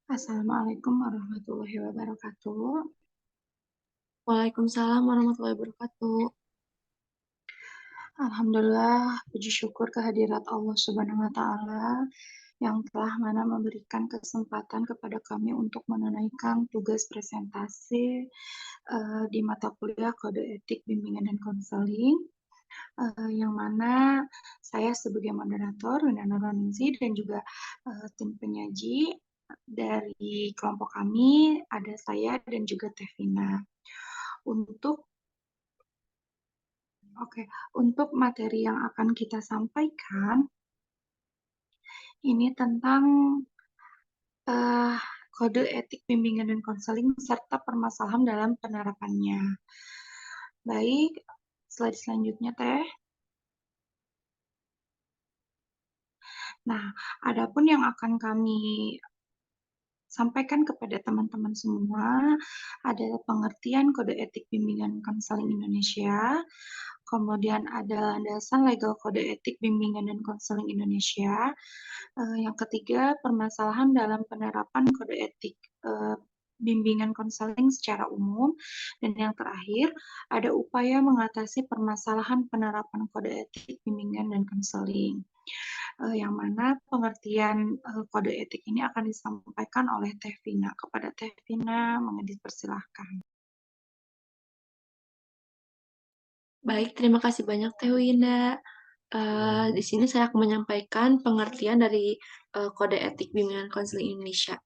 Assalamualaikum warahmatullahi wabarakatuh. Waalaikumsalam warahmatullahi wabarakatuh. Alhamdulillah, puji syukur kehadirat Allah Subhanahu wa Ta'ala yang telah mana memberikan kesempatan kepada kami untuk menunaikan tugas presentasi di mata kuliah Kode Etik Bimbingan dan Konseling, yang mana saya sebagai moderator, Winana Nurningsi, dan juga tim penyaji dari kelompok kami, ada saya dan juga Tevina. Untuk Oke, untuk materi yang akan kita sampaikan ini tentang eh, kode etik bimbingan dan konseling serta permasalahan dalam penerapannya. Baik, slide selanjutnya Teh. Nah, adapun yang akan kami sampaikan kepada teman-teman semua adalah pengertian kode etik bimbingan konseling Indonesia, kemudian ada landasan legal kode etik bimbingan dan konseling Indonesia. Yang ketiga, permasalahan dalam penerapan kode etik bimbingan konseling secara umum. Dan yang terakhir, ada upaya mengatasi permasalahan penerapan kode etik bimbingan dan konseling. Yang mana pengertian kode etik ini akan disampaikan oleh Tevina. Kepada Tevina, mohon dipersilahkan. Baik, terima kasih banyak Teh Winda. Di sini saya akan menyampaikan pengertian dari Kode Etik Bimbingan Konseling Indonesia.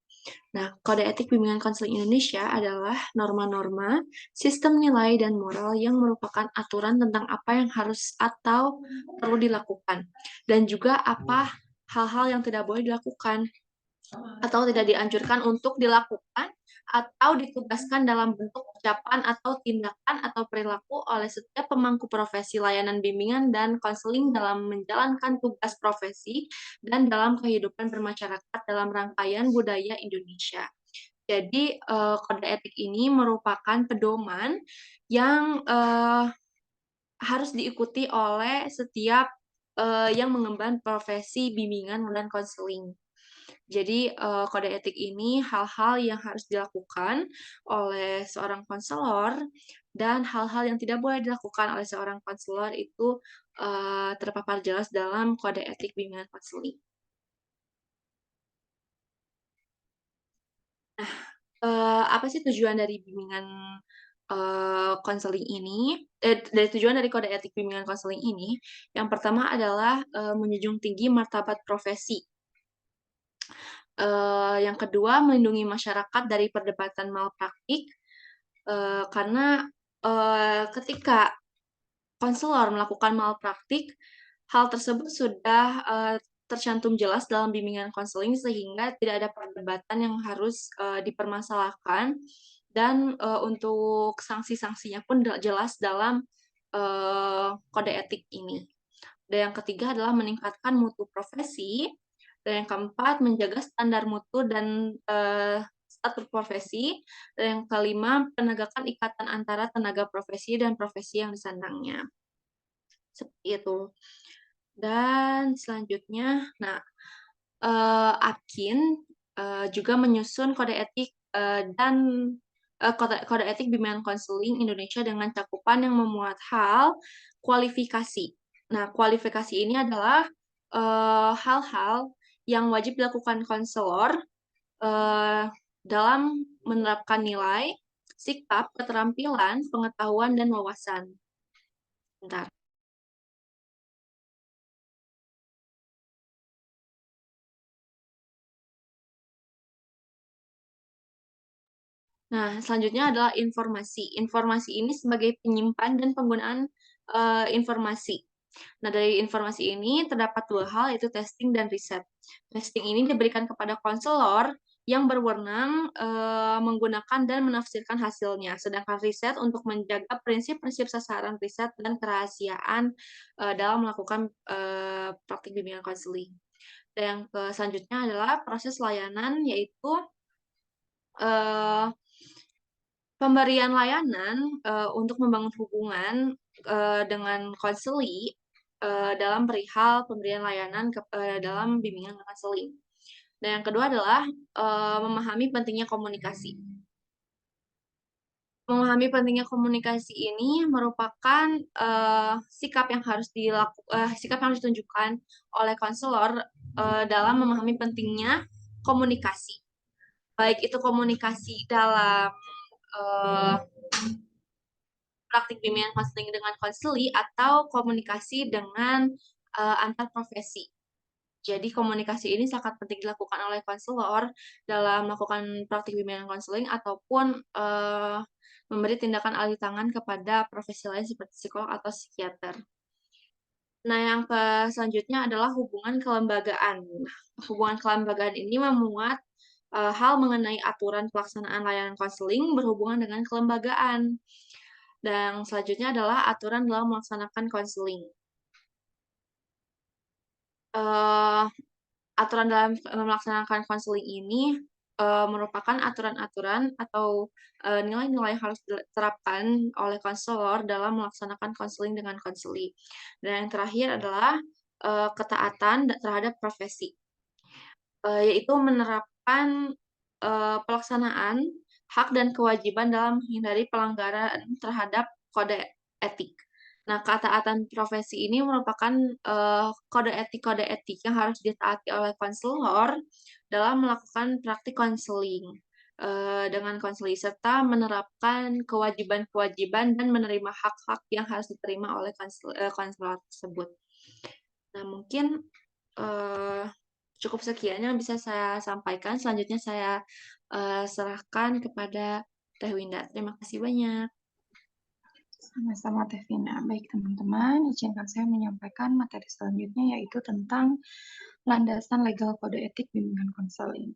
Nah, Kode Etik Bimbingan Konseling Indonesia adalah norma-norma, sistem nilai, dan moral yang merupakan aturan tentang apa yang harus atau perlu dilakukan, dan juga apa hal-hal yang tidak boleh dilakukan atau tidak dianjurkan untuk dilakukan atau ditugaskan dalam bentuk ucapan atau tindakan atau perilaku oleh setiap pemangku profesi layanan bimbingan dan konseling dalam menjalankan tugas profesi dan dalam kehidupan bermasyarakat dalam rangkaian budaya Indonesia. Jadi, kode etik ini merupakan pedoman yang harus diikuti oleh setiap yang mengemban profesi bimbingan dan konseling. Jadi, kode etik ini hal-hal yang harus dilakukan oleh seorang konselor dan hal-hal yang tidak boleh dilakukan oleh seorang konselor itu terpapar jelas dalam kode etik bimbingan konseling. Apa sih tujuan dari bimbingan konseling ini? Dari tujuan dari kode etik bimbingan konseling ini, yang pertama adalah menjunjung tinggi martabat profesi. Yang kedua, melindungi masyarakat dari perdebatan malpraktik, karena ketika konselor melakukan malpraktik, hal tersebut sudah tercantum jelas dalam bimbingan konseling sehingga tidak ada perdebatan yang harus dipermasalahkan dan untuk sanksi-sanksinya pun jelas dalam kode etik ini. Dan yang ketiga adalah meningkatkan mutu profesi. Dan yang keempat, menjaga standar mutu dan status profesi. Dan yang kelima, penegakan ikatan antara tenaga profesi dan profesi yang disandangnya. Seperti itu. Dan selanjutnya, nah, Akin juga menyusun kode etik dan kode etik bimbingan konseling Indonesia dengan cakupan yang memuat hal kualifikasi. Nah, kualifikasi ini adalah hal-hal yang wajib dilakukan konselor dalam menerapkan nilai, sikap, keterampilan, pengetahuan, dan wawasan. Bentar. Nah, selanjutnya adalah informasi. Informasi ini sebagai penyimpan dan penggunaan informasi. Nah, dari informasi ini terdapat dua hal, yaitu testing dan riset. Testing ini diberikan kepada konselor yang berwenang menggunakan dan menafsirkan hasilnya. Sedangkan riset untuk menjaga prinsip-prinsip sasaran riset dan kerahasiaan dalam melakukan praktik bimbingan konseling. Dan yang selanjutnya adalah proses layanan, yaitu pemberian layanan untuk membangun hubungan dengan konseli dalam perihal pemberian layanan dalam bimbingan konseling. Dan yang kedua adalah memahami pentingnya komunikasi. Memahami pentingnya komunikasi ini merupakan sikap yang harus ditunjukkan oleh konselor dalam memahami pentingnya komunikasi. Baik itu komunikasi dalam eh, praktik bimbingan konseling dengan konseli atau komunikasi dengan antar profesi. Jadi komunikasi ini sangat penting dilakukan oleh konselor dalam melakukan praktik bimbingan konseling ataupun memberi tindakan alih tangan kepada profesi lain seperti psikolog atau psikiater. Nah, yang selanjutnya adalah hubungan kelembagaan. Hubungan kelembagaan ini memuat hal mengenai aturan pelaksanaan layanan konseling berhubungan dengan kelembagaan. Dan selanjutnya adalah aturan dalam melaksanakan konseling. Eh, Aturan dalam melaksanakan konseling ini merupakan aturan-aturan atau nilai-nilai yang harus diterapkan oleh konselor dalam melaksanakan konseling dengan konseli. Dan yang terakhir adalah ketaatan terhadap profesi, yaitu menerapkan pelaksanaan hak dan kewajiban dalam menghindari pelanggaran terhadap kode etik. Nah, ketaatan profesi ini merupakan kode etik yang harus ditaati oleh konselor dalam melakukan praktik konseling dengan konseling serta menerapkan kewajiban-kewajiban dan menerima hak-hak yang harus diterima oleh konselor tersebut. Nah, mungkin eh, cukup sekian yang bisa saya sampaikan. Selanjutnya saya serahkan kepada Teh Winda. Terima kasih banyak. Sama-sama Teh Vina. Baik teman-teman, izinkan saya menyampaikan materi selanjutnya yaitu tentang landasan legal kode etik bimbingan konseling.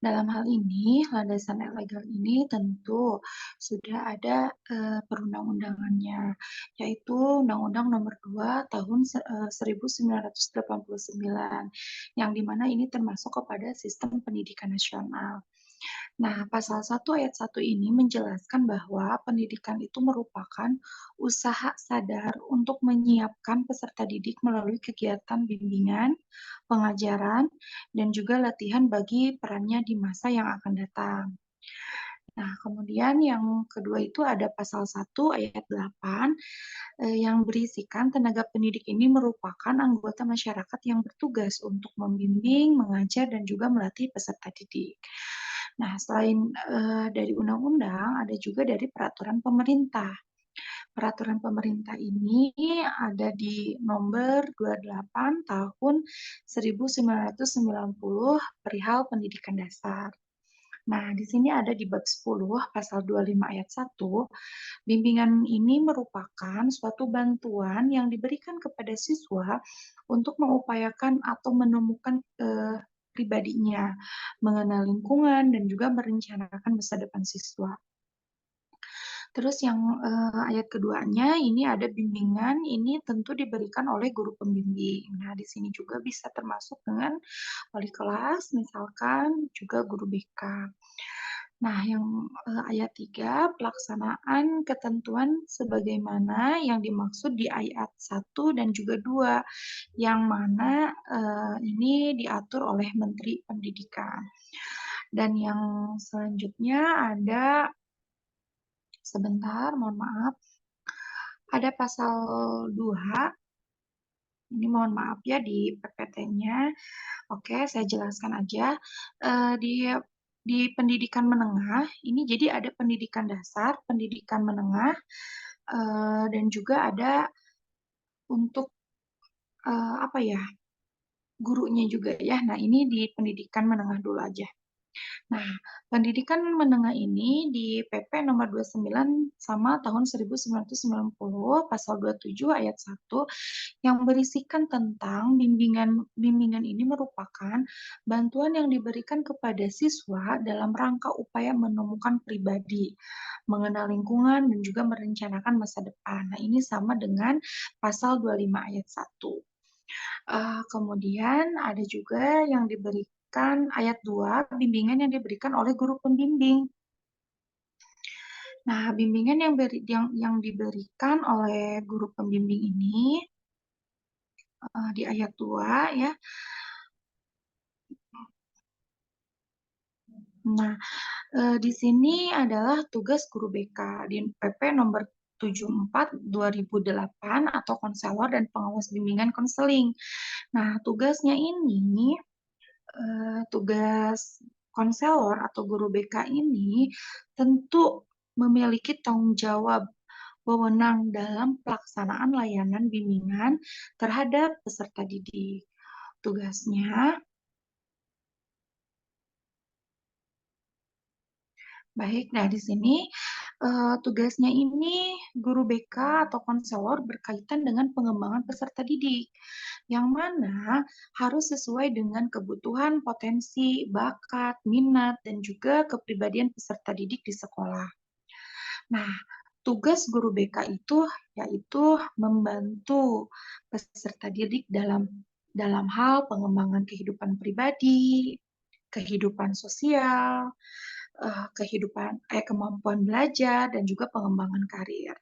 Dalam hal ini, landasan legal ini tentu sudah ada perundang-undangannya, yaitu Undang-Undang Nomor 2 Tahun 1989, yang dimana ini termasuk kepada sistem pendidikan nasional. Nah, pasal 1 ayat 1 ini menjelaskan bahwa pendidikan itu merupakan usaha sadar untuk menyiapkan peserta didik melalui kegiatan bimbingan, pengajaran, dan juga latihan bagi perannya di masa yang akan datang. Nah, kemudian yang kedua itu ada pasal 1 ayat 8 yang berisikan tenaga pendidik ini merupakan anggota masyarakat yang bertugas untuk membimbing, mengajar, dan juga melatih peserta didik. Nah, selain dari undang-undang, ada juga dari peraturan pemerintah. Peraturan pemerintah ini ada di nomor 28 tahun 1990 perihal pendidikan dasar. Nah, di sini ada di bab 10 pasal 25 ayat 1, bimbingan ini merupakan suatu bantuan yang diberikan kepada siswa untuk mengupayakan atau menemukan pribadinya, mengenal lingkungan, dan juga merencanakan masa depan siswa. Terus yang ayat keduanya ini ada bimbingan, ini tentu diberikan oleh guru pembimbing. Nah, di sini juga bisa termasuk dengan wali kelas, misalkan juga guru BK. Nah, yang ayat 3, pelaksanaan ketentuan sebagaimana yang dimaksud di ayat 1 dan juga 2, yang mana ini diatur oleh Menteri Pendidikan. Dan yang selanjutnya ada, sebentar, mohon maaf, ada pasal 2, ini mohon maaf ya di PPT-nya. Oke, saya jelaskan aja. Di pendidikan menengah, ini jadi ada pendidikan dasar, pendidikan menengah, dan juga ada untuk apa ya, gurunya juga ya. Nah, ini di pendidikan menengah dulu aja. Nah, pendidikan menengah ini di PP nomor 29 sama tahun 1990 pasal 27 ayat 1 yang berisikan tentang bimbingan bimbingan ini merupakan bantuan yang diberikan kepada siswa dalam rangka upaya menemukan pribadi, mengenal lingkungan dan juga merencanakan masa depan. Nah, ini sama dengan pasal 25 ayat 1. Kemudian ada juga yang diberikan ayat 2, bimbingan yang diberikan oleh guru pembimbing. Nah, bimbingan yang diberikan oleh guru pembimbing ini di ayat 2 ya, Nah, di sini adalah tugas guru BK di PP nomor 74/2008 atau konselor dan pengawas bimbingan konseling. Nah, tugasnya ini, tugas konselor atau guru BK ini tentu memiliki tanggung jawab wewenang dalam pelaksanaan layanan bimbingan terhadap peserta didik. Tugasnya Baik, nah di sini tugasnya ini guru BK atau konselor berkaitan dengan pengembangan peserta didik, yang mana harus sesuai dengan kebutuhan, potensi, bakat, minat, dan juga kepribadian peserta didik di sekolah. Nah, tugas guru BK itu yaitu membantu peserta didik dalam hal pengembangan kehidupan pribadi, kehidupan sosial, kemampuan belajar dan juga pengembangan karir.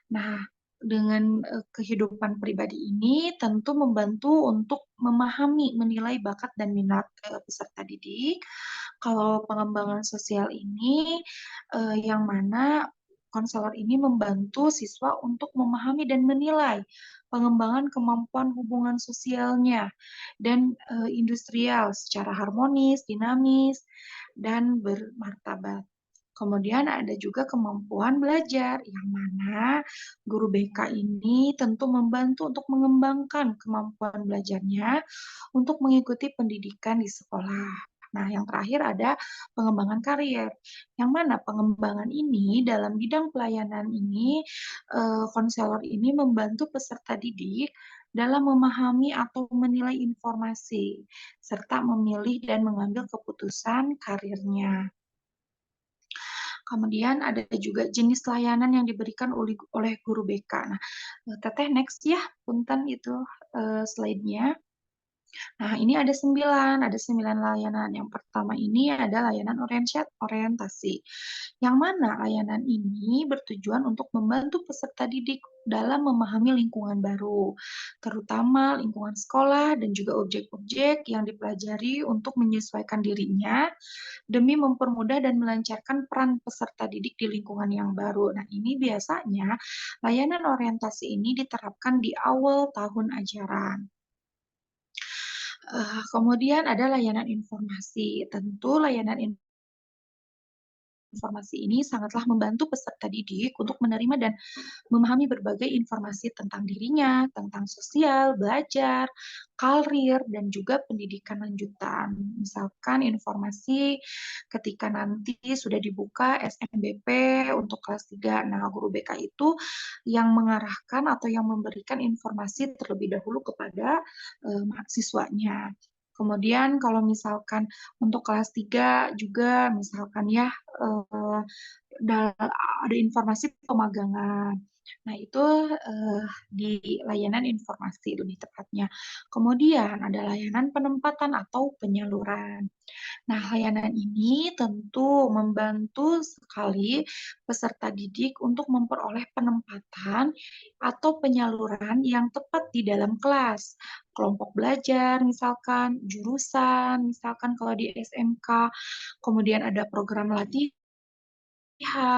Nah, dengan kehidupan pribadi ini tentu membantu untuk memahami, menilai bakat dan minat peserta didik. Kalau pengembangan sosial ini yang mana konselor ini membantu siswa untuk memahami dan menilai pengembangan kemampuan hubungan sosialnya dan industrial secara harmonis, dinamis, dan bermartabat. Kemudian ada juga kemampuan belajar, yang mana guru BK ini tentu membantu untuk mengembangkan kemampuan belajarnya untuk mengikuti pendidikan di sekolah. Nah, yang terakhir ada pengembangan karier, yang mana pengembangan ini dalam bidang pelayanan ini, konselor ini membantu peserta didik dalam memahami atau menilai informasi, serta memilih dan mengambil keputusan karirnya. Kemudian ada juga jenis layanan yang diberikan oleh guru BK. Nah, Teteh next ya, punten itu slide-nya. Nah, ini ada 9 layanan. Yang pertama ini ada layanan orientasi, yang mana layanan ini bertujuan untuk membantu peserta didik dalam memahami lingkungan baru, terutama lingkungan sekolah dan juga objek-objek yang dipelajari untuk menyesuaikan dirinya demi mempermudah dan melancarkan peran peserta didik di lingkungan yang baru. Nah, ini biasanya layanan orientasi ini diterapkan di awal tahun ajaran. Kemudian ada layanan informasi. Tentu layanan informasi ini sangatlah membantu peserta didik untuk menerima dan memahami berbagai informasi tentang dirinya, tentang sosial, belajar, karir, dan juga pendidikan lanjutan. Misalkan informasi ketika nanti sudah dibuka SNBP untuk kelas 3. Nah, guru BK itu yang mengarahkan atau yang memberikan informasi terlebih dahulu kepada mahasiswanya. Kemudian kalau misalkan untuk kelas 3 juga misalkan ya eh, ada informasi pemagangan. Nah, itu di layanan informasi lebih tepatnya. Kemudian ada layanan penempatan atau penyaluran. Nah, layanan ini tentu membantu sekali peserta didik untuk memperoleh penempatan atau penyaluran yang tepat di dalam kelas. Kelompok belajar, misalkan jurusan, misalkan kalau di SMK, kemudian ada program latihan,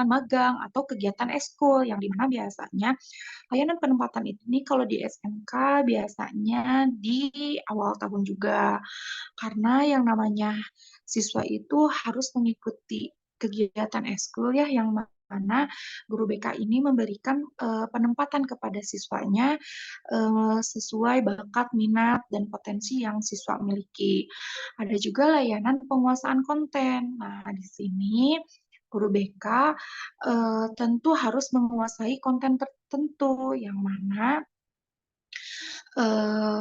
magang, atau kegiatan ekskul yang dimana biasanya layanan penempatan ini kalau di SMK biasanya di awal tahun juga. Karena yang namanya siswa itu harus mengikuti kegiatan ekskul ya yang mana guru BK ini memberikan penempatan kepada siswanya sesuai bakat, minat, dan potensi yang siswa miliki. Ada juga layanan penguasaan konten. Nah, di sini guru BK tentu harus menguasai konten tertentu yang mana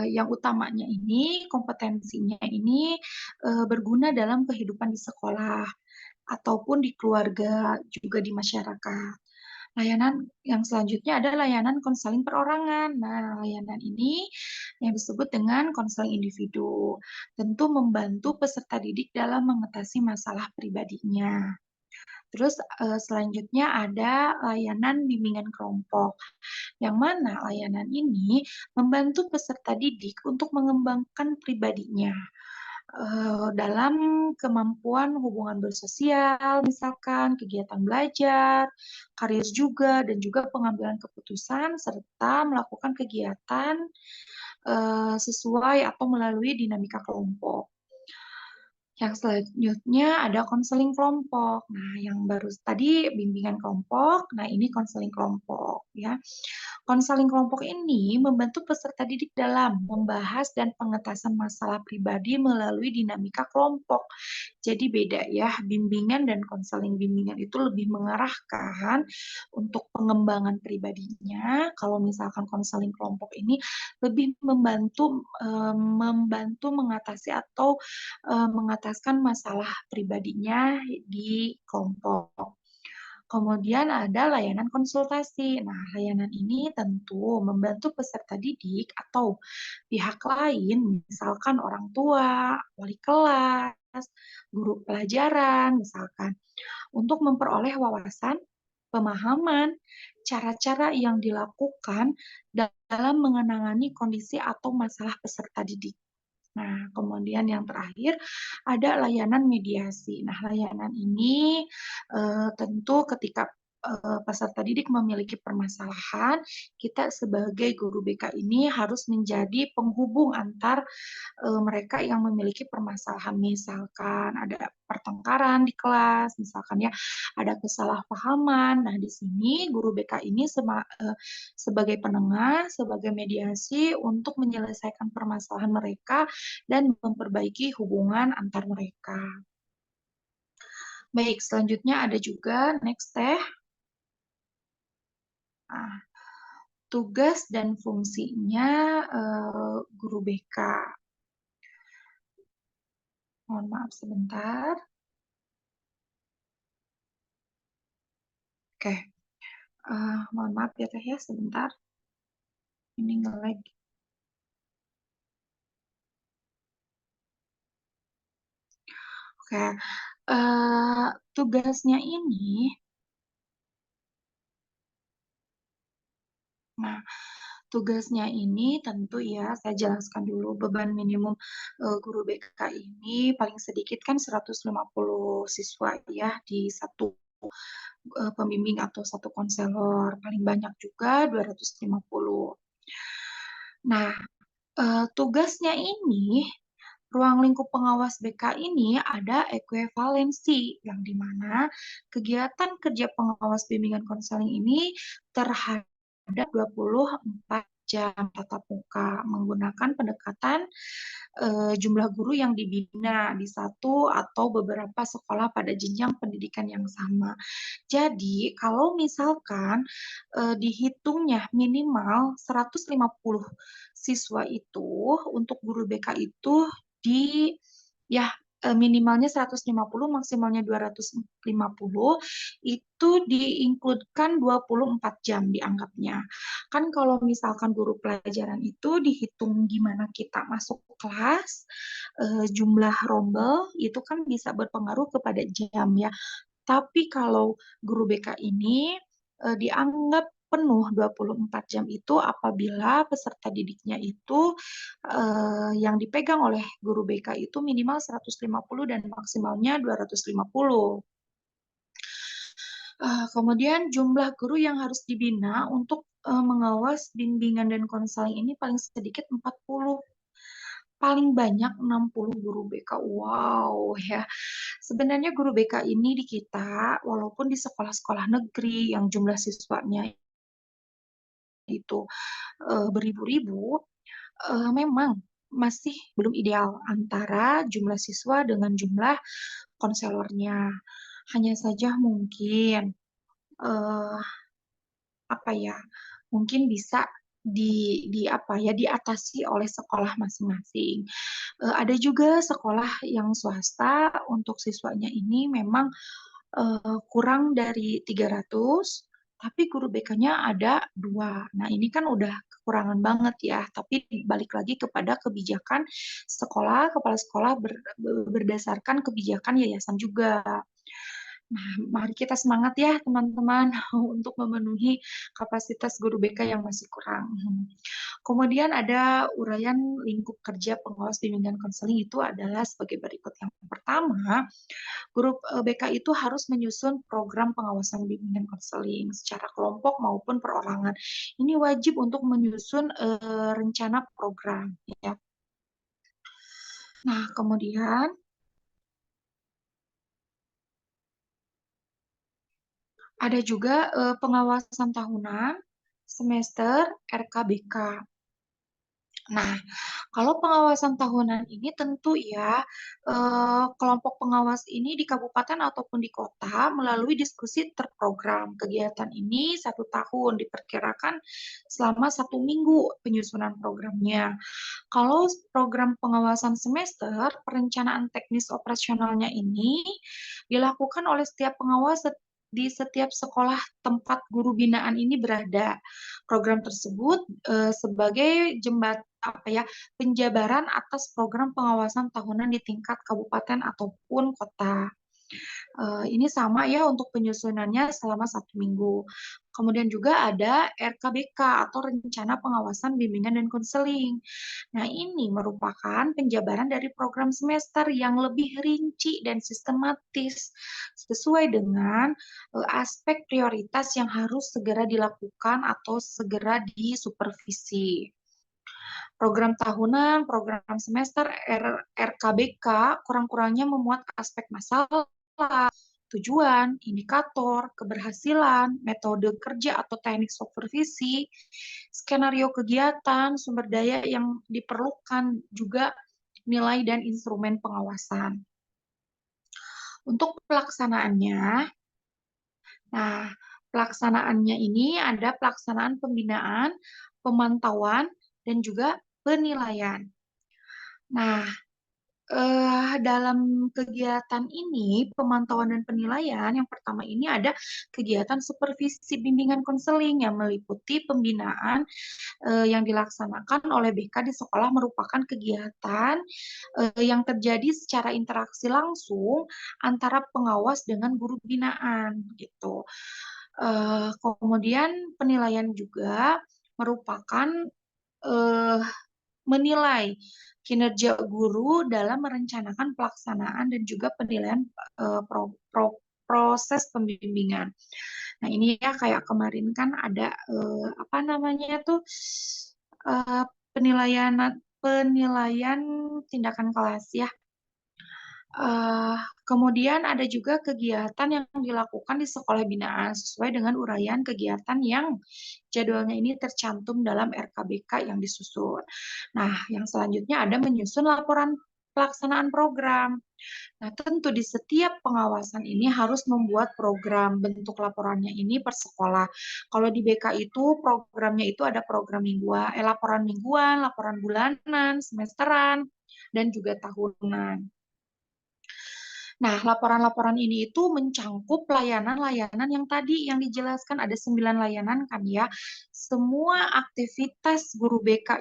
yang utamanya ini kompetensinya ini berguna dalam kehidupan di sekolah ataupun di keluarga juga di masyarakat. Layanan yang selanjutnya ada layanan konseling perorangan. Nah, layanan ini yang disebut dengan konseling individu, tentu membantu peserta didik dalam mengatasi masalah pribadinya. Terus selanjutnya ada layanan bimbingan kelompok, yang mana layanan ini membantu peserta didik untuk mengembangkan pribadinya dalam kemampuan hubungan bersosial, misalkan kegiatan belajar, karir juga, dan juga pengambilan keputusan, serta melakukan kegiatan sesuai atau melalui dinamika kelompok. Yang selanjutnya ada konseling kelompok. Nah, yang baru tadi bimbingan kelompok, nah ini konseling kelompok ya. Konseling kelompok ini membantu peserta didik dalam membahas dan pengetasan masalah pribadi melalui dinamika kelompok. Jadi beda ya, bimbingan dan konseling. Bimbingan itu lebih mengarahkan untuk pengembangan pribadinya. Kalau misalkan konseling kelompok ini lebih membantu mengatasi atau mengataskan masalah pribadinya di kelompok. Kemudian ada layanan konsultasi. Nah, layanan ini tentu membantu peserta didik atau pihak lain, misalkan orang tua, wali kelas, guru pelajaran, misalkan, untuk memperoleh wawasan, pemahaman, cara-cara yang dilakukan dalam mengenangani kondisi atau masalah peserta didik. Nah, kemudian yang terakhir ada layanan mediasi. Nah, layanan ini tentu ketika peserta didik memiliki permasalahan, kita sebagai guru BK ini harus menjadi penghubung antar mereka yang memiliki permasalahan. Misalkan ada pertengkaran di kelas, misalkan ya ada kesalahpahaman. Nah, di sini guru BK ini sebagai penengah, sebagai mediasi untuk menyelesaikan permasalahan mereka dan memperbaiki hubungan antar mereka. Baik, selanjutnya ada juga next teh. Nah, tugas dan fungsinya guru BK. Mohon maaf sebentar. Oke, mohon maaf ya teh ya sebentar. Ini nge-lag. Oke, tugasnya ini, nah tugasnya ini tentu ya, saya jelaskan dulu beban minimum guru BK ini paling sedikit kan 150 siswa ya di satu pembimbing atau satu konselor, paling banyak juga 250. Nah, tugasnya ini, ruang lingkup pengawas BK ini ada ekuivalensi, yang dimana kegiatan kerja pengawas bimbingan konseling ini terhadap 24 jam tatap muka menggunakan pendekatan jumlah guru yang dibina di satu atau beberapa sekolah pada jenjang pendidikan yang sama. Jadi, kalau misalkan dihitungnya minimal 150 siswa itu untuk guru BK itu di ya minimalnya 150, maksimalnya 250 itu diinkludkan 24 jam dianggapnya. Kan kalau misalkan guru pelajaran itu dihitung gimana kita masuk kelas, jumlah rombel itu kan bisa berpengaruh kepada jam ya. Tapi kalau guru BK ini dianggap penuh 24 jam itu apabila peserta didiknya itu yang dipegang oleh guru BK itu minimal 150 dan maksimalnya 250. Kemudian jumlah guru yang harus dibina untuk mengawas bimbingan dan konseling ini paling sedikit 40, paling banyak 60 guru BK. Wow, ya. Sebenarnya guru BK ini di kita, walaupun di sekolah-sekolah negeri yang jumlah siswanya itu beribu-ribu, memang masih belum ideal antara jumlah siswa dengan jumlah konselornya. Hanya saja mungkin eh, apa ya, mungkin bisa di apa ya diatasi oleh sekolah masing-masing. Ada juga sekolah yang swasta untuk siswanya ini memang kurang dari 300, tapi guru BK-nya ada 2. Nah, ini kan udah kekurangan banget ya, tapi balik lagi kepada kebijakan sekolah, kepala sekolah berdasarkan kebijakan yayasan juga. Nah, mari kita semangat ya teman-teman untuk memenuhi kapasitas guru BK yang masih kurang. Kemudian ada uraian lingkup kerja pengawas bimbingan konseling itu adalah sebagai berikut. Yang pertama, guru BK itu harus menyusun program pengawasan bimbingan konseling secara kelompok maupun perorangan. Ini wajib untuk menyusun rencana program ya. Nah, kemudian ada juga pengawasan tahunan, semester, RKBK. Nah, kalau pengawasan tahunan ini tentu ya, kelompok pengawas ini di kabupaten ataupun di kota melalui diskusi terprogram. Kegiatan ini 1 tahun, diperkirakan selama 1 minggu penyusunan programnya. Kalau program pengawasan semester, perencanaan teknis operasionalnya ini dilakukan oleh setiap pengawas di setiap sekolah tempat guru binaan ini berada. Program tersebut sebagai apa ya, penjabaran atas program pengawasan tahunan di tingkat kabupaten ataupun kota. Ini sama ya untuk penyusunannya selama 1 minggu. Kemudian juga ada RKBK atau Rencana Pengawasan Bimbingan dan Konseling. Nah, ini merupakan penjabaran dari program semester yang lebih rinci dan sistematis sesuai dengan aspek prioritas yang harus segera dilakukan atau segera disupervisi. Program tahunan, program semester, RKBK kurang-kurangnya memuat aspek masalah, tujuan, indikator, keberhasilan, metode kerja atau teknik supervisi, skenario kegiatan, sumber daya yang diperlukan, juga nilai dan instrumen pengawasan. Untuk pelaksanaannya, nah, pelaksanaannya ini ada pelaksanaan pembinaan, pemantauan, dan juga penilaian. Nah, dalam kegiatan ini, pemantauan dan penilaian, yang pertama ini ada kegiatan supervisi bimbingan konseling yang meliputi pembinaan yang dilaksanakan oleh BK di sekolah merupakan kegiatan yang terjadi secara interaksi langsung antara pengawas dengan guru binaan gitu. Kemudian penilaian juga merupakan eh, menilai kinerja guru dalam merencanakan pelaksanaan dan juga penilaian proses pembimbingan. Nah, ini ya kayak kemarin kan ada apa namanya tuh eh, penilaian penilaian tindakan kelas ya. Uh, Kemudian ada juga kegiatan yang dilakukan di sekolah binaan sesuai dengan uraian kegiatan yang jadwalnya ini tercantum dalam RKBK yang disusun. Nah, yang selanjutnya ada menyusun laporan pelaksanaan program. Nah, tentu di setiap pengawasan ini harus membuat program bentuk laporannya ini per sekolah. Kalau di BK itu programnya itu ada program mingguan, laporan mingguan, laporan bulanan, semesteran, dan juga tahunan. Nah, laporan-laporan ini itu mencangkup layanan-layanan yang tadi yang dijelaskan ada 9 layanan kan ya. Semua aktivitas guru BK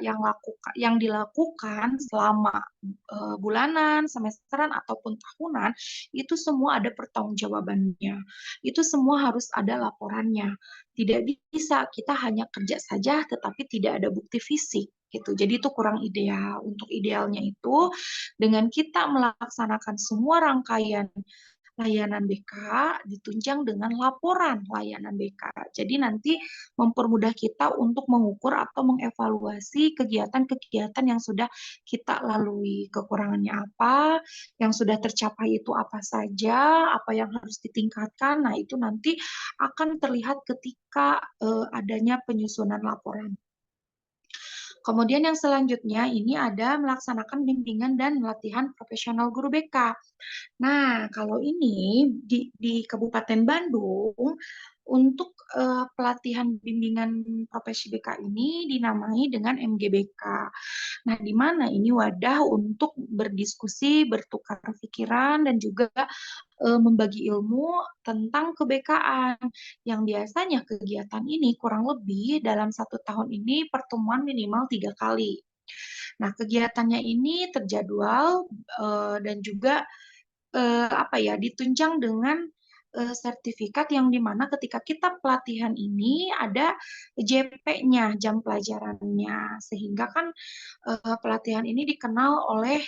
yang dilakukan selama bulanan, semesteran ataupun tahunan itu semua ada pertanggungjawabannya. Itu semua harus ada laporannya. Tidak bisa kita hanya kerja saja tetapi tidak ada bukti fisik gitu. Jadi itu kurang ideal. Untuk idealnya itu dengan kita melaksanakan semua rangkaian layanan BK ditunjang dengan laporan layanan BK. Jadi nanti mempermudah kita untuk mengukur atau mengevaluasi kegiatan-kegiatan yang sudah kita lalui. Kekurangannya apa, yang sudah tercapai itu apa saja, apa yang harus ditingkatkan. Nah, itu nanti akan terlihat ketika adanya penyusunan laporan. Kemudian yang selanjutnya ini ada melaksanakan bimbingan dan latihan profesional guru BK. Nah, kalau ini di Kabupaten Bandung, untuk pelatihan bimbingan profesi BK ini dinamai dengan MGBK. Nah, di mana ini wadah untuk berdiskusi, bertukar pikiran, dan juga membagi ilmu tentang kebekaan yang biasanya kegiatan ini kurang lebih dalam 1 tahun ini pertemuan minimal 3 kali. Nah, kegiatannya ini terjadwal dan juga apa ya ditunjang dengan sertifikat yang dimana ketika kita pelatihan ini ada JP-nya, jam pelajarannya, sehingga kan pelatihan ini dikenal oleh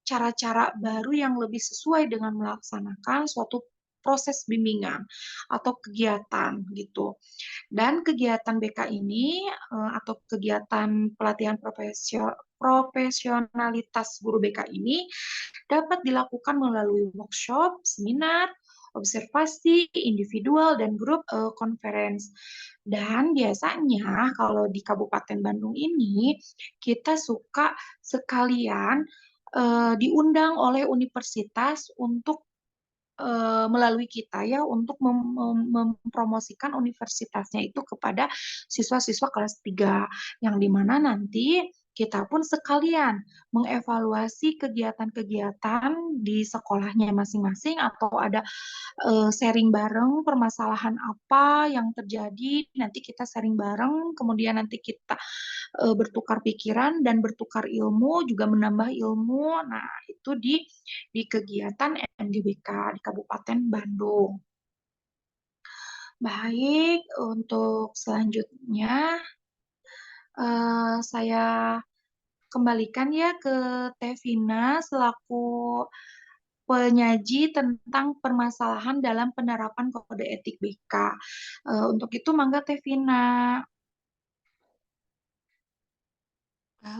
cara-cara baru yang lebih sesuai dengan melaksanakan suatu proses bimbingan atau kegiatan gitu. Dan kegiatan BK ini atau kegiatan pelatihan profesionalitas guru BK ini dapat dilakukan melalui workshop, seminar, observasi, individual, dan grup conference. Dan biasanya kalau di Kabupaten Bandung ini, kita suka sekalian diundang oleh universitas untuk melalui kita ya untuk mempromosikan universitasnya itu kepada siswa-siswa kelas 3 yang dimana nanti kita pun sekalian mengevaluasi kegiatan-kegiatan di sekolahnya masing-masing atau ada sharing bareng permasalahan apa yang terjadi nanti kita sharing bareng kemudian nanti kita bertukar pikiran dan bertukar ilmu juga menambah ilmu. Nah, itu di kegiatan MGBK di Kabupaten Bandung. Baik, untuk selanjutnya saya kembalikan ya ke Tevina selaku penyaji tentang permasalahan dalam penerapan kode etik BK. Untuk itu, mangga Tevina.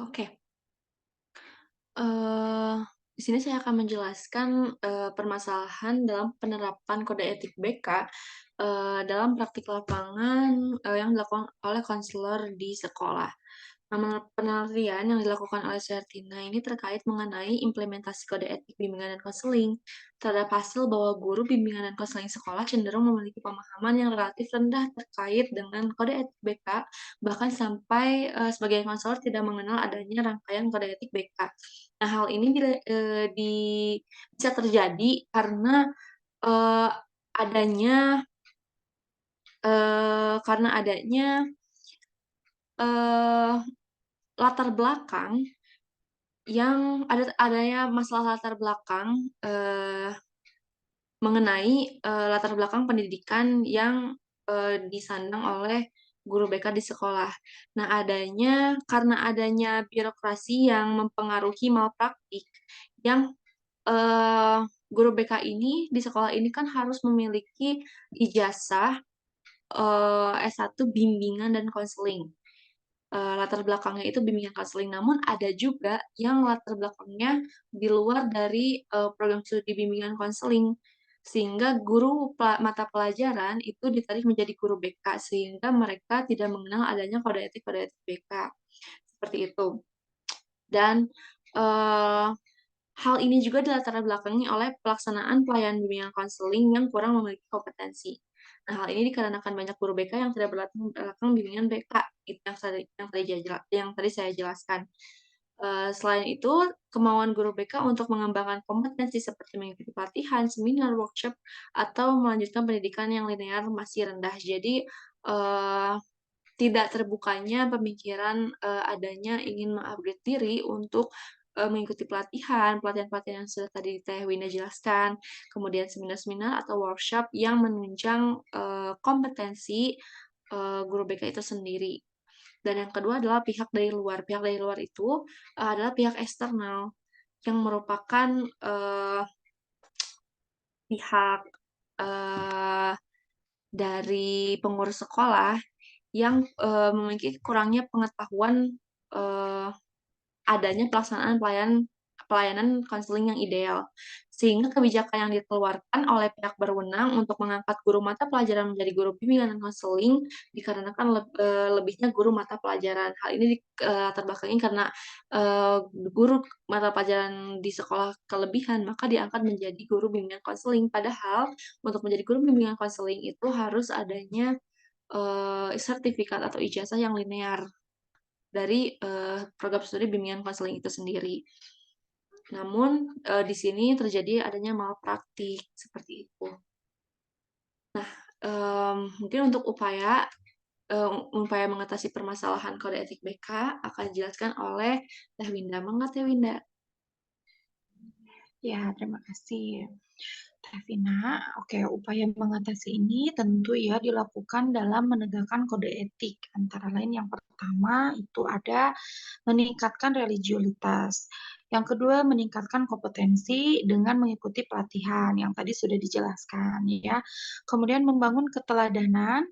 Oke. Eh, di sini saya akan menjelaskan permasalahan dalam penerapan kode etik BK dalam praktik lapangan yang dilakukan oleh konselor di sekolah. Nah, penelitian yang dilakukan oleh Sertina ini terkait mengenai implementasi kode etik bimbingan dan konseling. Terhadap hasil bahwa guru bimbingan dan konseling sekolah cenderung memiliki pemahaman yang relatif rendah terkait dengan kode etik BK, bahkan sampai sebagian konselor tidak mengenal adanya rangkaian kode etik BK. Nah, hal ini bisa terjadi karena eh, adanya karena adanya eh, latar belakang yang adanya masalah latar belakang mengenai latar belakang pendidikan yang disandang oleh guru BK di sekolah. Nah, karena adanya birokrasi yang mempengaruhi malpraktik yang guru BK ini di sekolah ini kan harus memiliki ijazah S1 bimbingan dan konseling. Latar belakangnya itu bimbingan konseling, namun ada juga yang latar belakangnya di luar dari program studi bimbingan konseling, sehingga mata pelajaran itu ditarik menjadi guru BK, sehingga mereka tidak mengenal adanya kode etik BK, seperti itu. Dan uh, hal ini juga dilatar belakangi oleh pelaksanaan pelayanan bimbingan konseling yang kurang memiliki kompetensi. Nah, hal ini dikarenakan banyak guru BK yang tidak berlatar belakang bimbingan BK, itu yang tadi saya jelaskan. Selain itu, kemauan guru BK untuk mengembangkan kompetensi seperti mengikuti pelatihan, seminar, workshop, atau melanjutkan pendidikan yang linear masih rendah. Jadi, tidak terbukanya pemikiran adanya ingin mengupgrade diri untuk mengikuti pelatihan-pelatihan yang sudah tadi Teh Winda jelaskan, kemudian seminar-seminar atau workshop yang menunjang kompetensi guru BK itu sendiri. Dan yang kedua adalah pihak dari luar. Pihak dari luar itu adalah pihak eksternal yang merupakan pihak uh, dari pengurus sekolah yang memiliki kurangnya pengetahuan uh, adanya pelaksanaan pelayanan konseling yang ideal. Sehingga kebijakan yang dikeluarkan oleh pihak berwenang untuk mengangkat guru mata pelajaran menjadi guru bimbingan dan konseling dikarenakan lebihnya guru mata pelajaran. Hal ini latar belakangnya karena guru mata pelajaran di sekolah kelebihan, maka diangkat menjadi guru bimbingan konseling. Padahal untuk menjadi guru bimbingan konseling itu harus adanya sertifikat atau ijazah yang linear dari program studi bimbingan konseling itu sendiri. Namun di sini terjadi adanya malpraktik seperti itu. Nah, mungkin untuk upaya mengatasi permasalahan kode etik BK akan dijelaskan oleh Teh Winda. Mangga Teh Winda. Ya, terima kasih. Vina, oke, upaya mengatasi ini tentu ya dilakukan dalam menegakkan kode etik. Antara lain yang pertama itu ada meningkatkan religiulitas. Yang kedua, meningkatkan kompetensi dengan mengikuti pelatihan yang tadi sudah dijelaskan ya. Kemudian membangun keteladanan.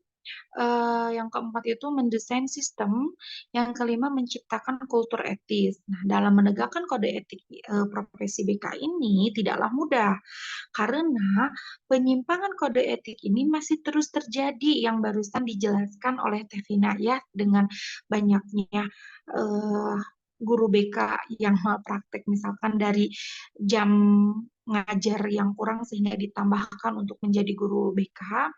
Yang keempat itu mendesain sistem. Yang kelima menciptakan kultur etis. Nah, dalam menegakkan kode etik profesi BK ini tidaklah mudah karena penyimpangan kode etik ini masih terus terjadi yang barusan dijelaskan oleh Tevina ya dengan banyaknya eh, guru BK yang malpraktek misalkan dari jam ngajar yang kurang sehingga ditambahkan untuk menjadi guru BK.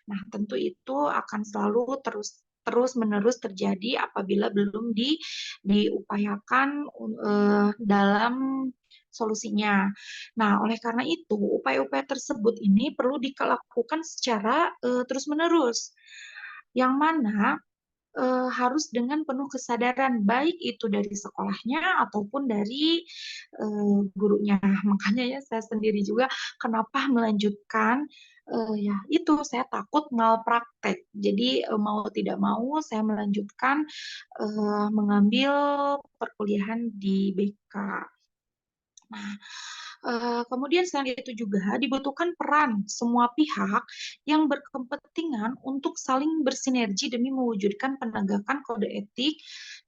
Nah, tentu itu akan selalu terus menerus terjadi apabila belum diupayakan dalam solusinya. Nah, oleh karena itu, upaya-upaya tersebut ini perlu dilakukan secara terus-menerus, yang mana harus dengan penuh kesadaran, baik itu dari sekolahnya ataupun dari gurunya. Makanya ya saya sendiri juga kenapa melanjutkan ya itu saya takut malpraktek. Jadi mau tidak mau saya melanjutkan mengambil perkuliahan di BK. Nah, kemudian selain itu juga dibutuhkan peran semua pihak yang berkepentingan untuk saling bersinergi demi mewujudkan penegakan kode etik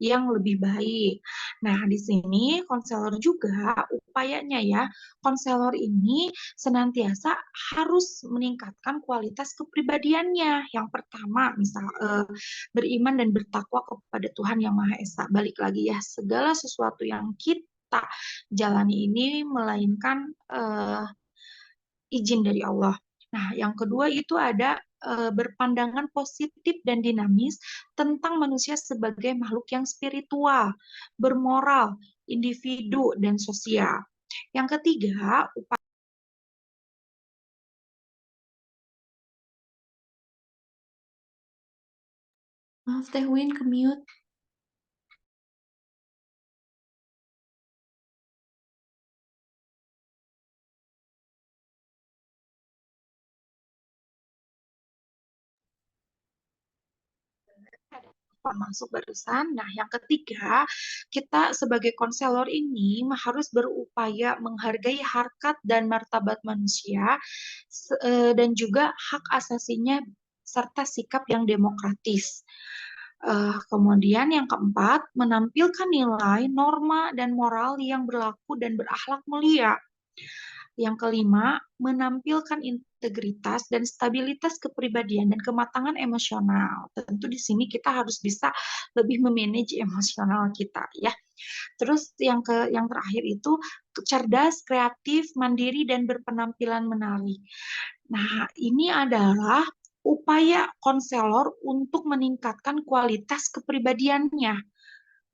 yang lebih baik. Nah, di sini konselor juga upayanya ya, konselor ini senantiasa harus meningkatkan kualitas kepribadiannya. Yang pertama, misal beriman dan bertakwa kepada Tuhan Yang Maha Esa. Balik lagi ya, segala sesuatu yang kita jalani ini melainkan izin dari Allah. Nah, yang kedua itu ada berpandangan positif dan dinamis tentang manusia sebagai makhluk yang spiritual, bermoral, individu, dan sosial. Yang ketiga, Maaf, Teh Win ke mute. masuk barusan. Nah, yang ketiga, kita sebagai konselor ini harus berupaya menghargai harkat dan martabat manusia dan juga hak asasinya serta sikap yang demokratis. Kemudian yang keempat, menampilkan nilai, norma, dan moral yang berlaku dan berakhlak mulia. Yang kelima, menampilkan integritas dan stabilitas kepribadian dan kematangan emosional. Tentu di sini kita harus bisa lebih memanage emosional kita ya. Terus yang terakhir itu cerdas, kreatif, mandiri dan berpenampilan menarik. Nah, ini adalah upaya konselor untuk meningkatkan kualitas kepribadiannya.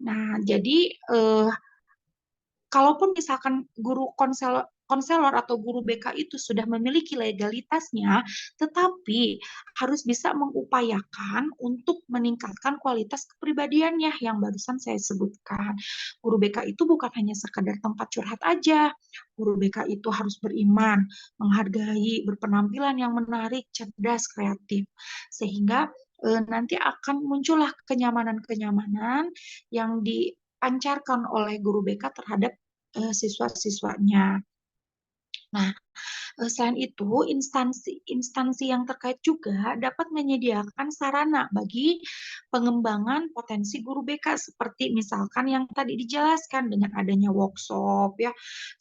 Nah, jadi kalaupun misalkan guru konselor atau guru BK itu sudah memiliki legalitasnya, tetapi harus bisa mengupayakan untuk meningkatkan kualitas kepribadiannya yang barusan saya sebutkan. Guru BK itu bukan hanya sekadar tempat curhat aja. Guru BK itu harus beriman, menghargai, berpenampilan yang menarik, cerdas, kreatif. Sehingga nanti akan muncullah kenyamanan-kenyamanan yang dipancarkan oleh guru BK terhadap siswa-siswanya. Nah, selain itu, instansi-instansi yang terkait juga dapat menyediakan sarana bagi pengembangan potensi guru BK seperti misalkan yang tadi dijelaskan dengan adanya workshop ya,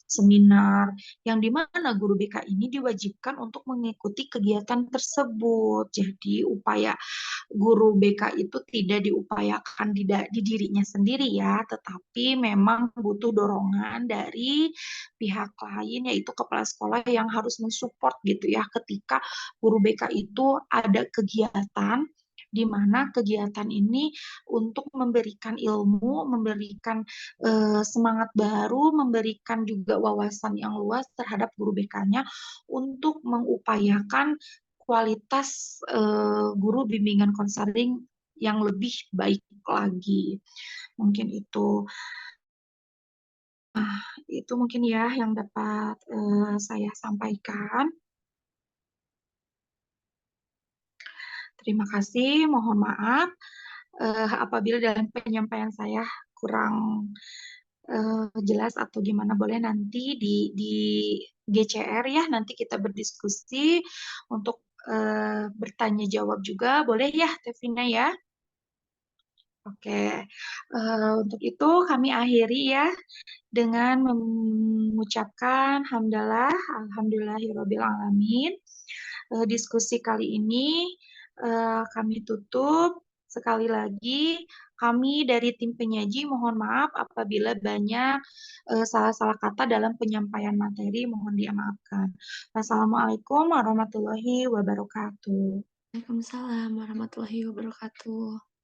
seminar yang dimana guru BK ini diwajibkan untuk mengikuti kegiatan tersebut. Jadi upaya guru BK itu tidak diupayakan di dirinya sendiri ya, tetapi memang butuh dorongan dari pihak lain yaitu kepala sekolah yang harus mensupport gitu ya ketika guru BK itu ada kegiatan di mana kegiatan ini untuk memberikan ilmu, memberikan semangat baru, memberikan juga wawasan yang luas terhadap guru BK-nya untuk mengupayakan kualitas guru bimbingan konseling yang lebih baik lagi. Mungkin itu mungkin ya yang dapat saya sampaikan. Terima kasih, mohon maaf apabila dalam penyampaian saya kurang jelas atau gimana, boleh nanti di GCR ya, nanti kita berdiskusi untuk bertanya jawab juga, boleh ya Tevina ya? Oke, untuk itu kami akhiri ya dengan mengucapkan hamdalah, alhamdulillahirabbil alamin. Diskusi kali ini kami tutup. Sekali lagi, kami dari tim penyaji mohon maaf apabila banyak salah-salah kata dalam penyampaian materi, mohon dimaafkan. Wassalamualaikum warahmatullahi wabarakatuh. Waalaikumsalam warahmatullahi wabarakatuh.